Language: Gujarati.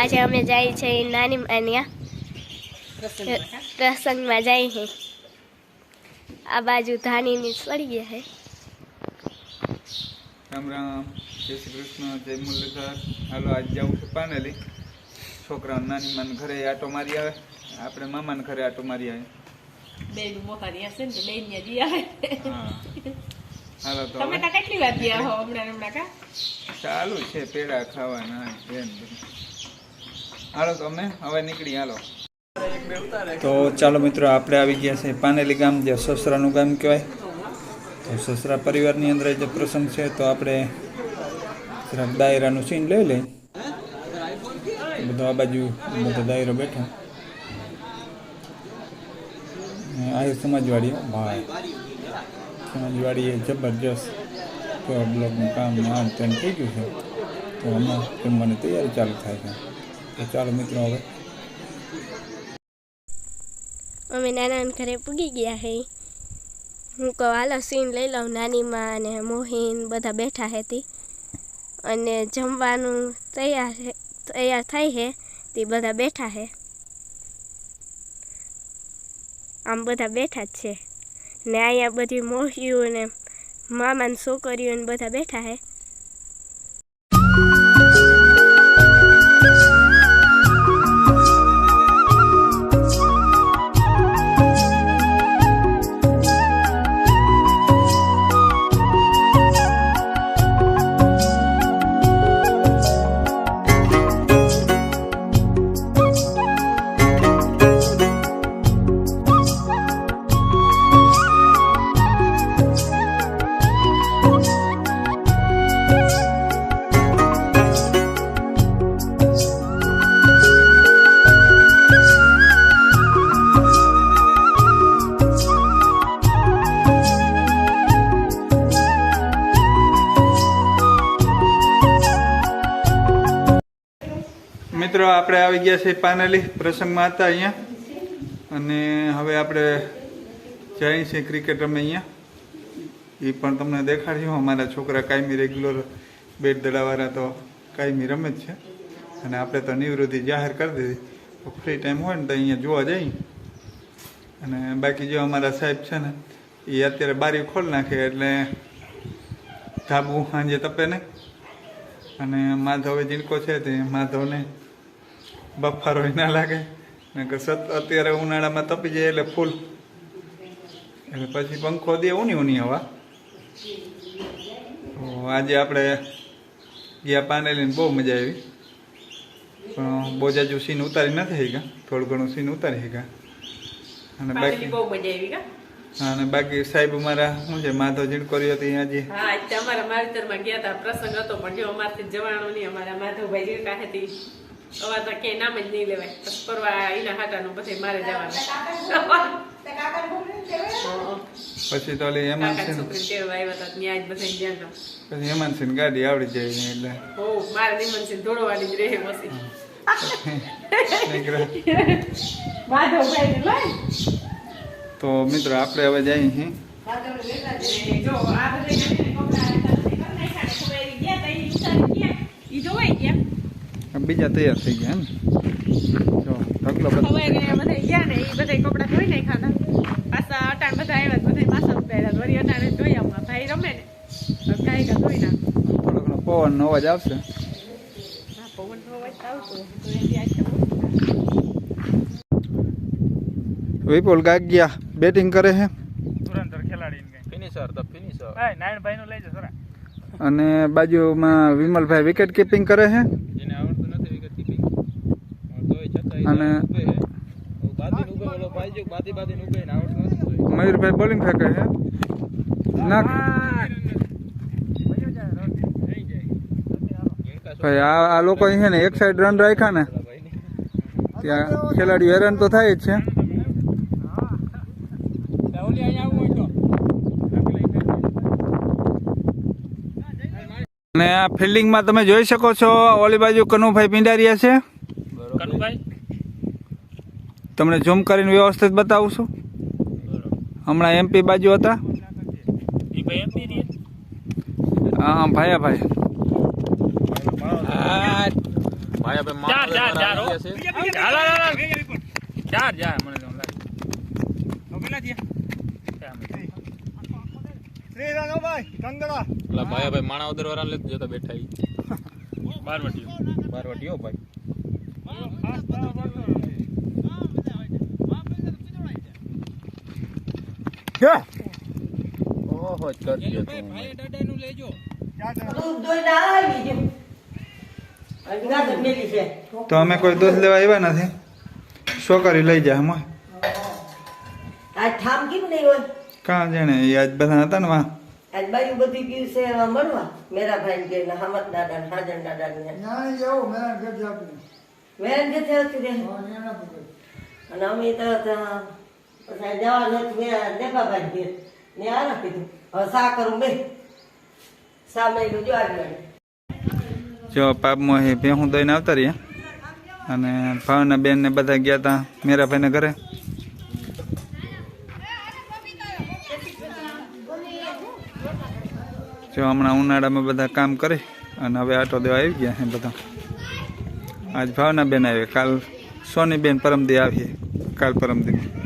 આજે અમે જાય છે નાની માન્યા પ્રસંગમાં જાય છે આ બાજુ ધાણીની સળી ગયા છે રામ રામ જય શ્રી કૃષ્ણ જય મુરલીધર હાલો આજ જવું છે પાનેલી છોકરા નાની માન ઘરે આટો મારી આવે આપણે મામાને ઘરે આટો મારી આવે બેન મોહારી હશે ને બેન ને દી આવે હાલો તો તમે તા કેટલી વાર ગયા હો હમણાં કા ચાલુ છે પેડા ખાવાના બેન હાલો તો અમે હવે નીકળી હાલો તો ચાલો મિત્રો આપણે આવી ગયા છે પાનેલી ગામ જે સસરાનું ગામ કહેવાય તો સસરા પરિવારની અંદર જે પ્રસંગ છે તો આપણે જરાક દાયરાનું સીન લઈ લઈએ બધો આ બાજુ બધો દાયરો બેઠો આ સમાજવાડી ભાઈ સમાજવાડી એ જબરજસ્ત તો બ્લોગનું કામ આમ તેમ થઈ ગયું છે તો હમણાં જમવાની તૈયારી ચાલુ થાય છે તો ચાલો મિત્રો હવે અમે નાના ઘરે પૂગી ગયા છે હું કહું હાલો સીન લઈ લઉં નાનીમાં અને મોહીન બધા બેઠા હતી અને જમવાનું તૈયાર થાય છે તે બધા બેઠા છે આમ બધા બેઠા જ છે ને અહીંયા બધી મોહીઓ ને મામાની છોકરીઓ ને બધા બેઠા છે મિત્રો આપણે આવી ગયા છે પાનેલી પ્રસંગમાં હતા અહીંયા અને હવે આપણે જઈએ છીએ ક્રિકેટ રમે અહીંયા એ પણ તમને દેખાડ્યું અમારા છોકરા કાયમી રેગ્યુલર બેટ દડાવાળા તો કાયમી રમે જ છે અને આપણે તો નિવૃત્તિ જાહેર કરી દીધી તો ફ્રી ટાઈમ હોય ને તો અહીંયા જોવા જઈએ અને બાકી જો અમારા સાહેબ છે ને એ અત્યારે બારી ખોલી નાખે એટલે ધાબુ સાંજે તપે નહીં અને માધવે જીણકો છે તે માધવને બફારો ના લાગે અત્યારે ઉનાળામાં તપી જાય એટલે ફૂલ એટલે પછી પંખો દે ઊની હવા તો આજે આપણે ગયા પાનેલીને બહુ મજા આવી પણ બહુ જાજુ સીન ઉતારી નથી ગયા થોડું ઘણું સીન ઉતારી ગયા અને બાકી બહુ મજા આવી કા અને બાકી સાહેબ અમારા શું છે માધવ જીણકોરી હતી આજે હા આજે અમારા માવતરમાં ગયા હતા પ્રસંગ હતો પણ જો અમારથી જવાનું નહીં અમારા માધવભાઈ જીણકા હતી અવા તો કે નામ જ નહીં લેવાય પરવા એના હાટાનું પછી મારે જવાનું પછી તો ઓલી હેમાંતસિંહ છોકરી તેડવા આવ્યા હતા ત્યાં જ બધા ગયા પછી હેમાંતસિંહ ગાડી આવડી જાય એટલે હો મારે નિમનસિંહ દોડવાની જ રહે પછી માધવભાઈ લઈ તો મિત્રો આપણે હવે જઈએ છીએ જો આ બધા બીજા તૈયાર થઈ ગયા ને જો ઢગલો બધા ગયા ને એ બધા કપડા ધોઈ નાખ્યા પાછા અટાણ બધા આવ્યા બધા પાછા પહેર્યા વળી અટાણે ધોયા ભાઈ રમે ને કાંઈ કા ધોઈ નાખ થોડો ઘણો પવનનો અવાજ આવશે હા પવનનો અવાજ આવતો વિપુલ ગાગિયા બેટિંગ કરે છે ધુરંધર ખેલાડી ફિનિશર ધ ફિનિશર હા નારાયણભાઈ નું લઈ જશે અને બાજુમાં વિમલભાઈ વિકેટ કીપિંગ કરે છે એને આવડતું નથી વિકેટ કીપિંગ તોય છતાંય અને બાદી ઉભે ઓલો ભાઈ જો બાદી ઉભે ને આવડતું નથી મયુરભાઈ બોલિંગ ફેંકે છે ના ભાઈ આ લોકો છે ને એક સાઈડ રન રાખ્યા ને ત્યાં ખેલાડીઓ હેરાન તો થાય જ છે અને આ ફિલ્ડિંગમાં તમે જોઈ શકો છો ઓલી બાજુ કનુભાઈ પિંડારિયા છે તમને ઝૂમ કરીને વ્યવસ્થિત બતાવું છું હમણાં એમપી બાજુ હતા હા ભાઈ ભાઈ આપણે ચાર જા મને તો લાગે શ્રી રાણોભાઈ કંગડા પેલા ભાઈ માણા ઉદર વાળા લેતો જતા બેઠા ઈ બારવટીઓ ભાઈ ઓહો કરજો ભાઈ દાદા નું લેજો તો અમે કોઈ દૂધ લેવા આવ્યા નથી છોકરી લઈ જાય અમે આજ ઠામ કેમ નહીં હોય કાં જાણે એ આજ બધા હતા ને વાં આજ બાજુ બધી ગયું છે એમાં મળવા મેરા ભાઈ કે હમત દાદા હાજન દાદા ને મેરા જતે હતી રે અને અમે તો પછી જવા નથી મેરા દેખા ભાઈ કે ને આ કીધું હવે સા કરું બે સામે જો આવી જો પાપમાં એ ભેહું દઈને આવતા રહ્યા અને ભાવના બેન ને બધા ગયા હતા મેરાભાઈને ઘરે જો હમણાં ઉનાળામાં બધા કામ કરે અને હવે આટો દેવા આવી ગયા છે બધા આજ ભાવના બેન આવે કાલ સોની બેન પરમદી આવીએ કાલ પરમદી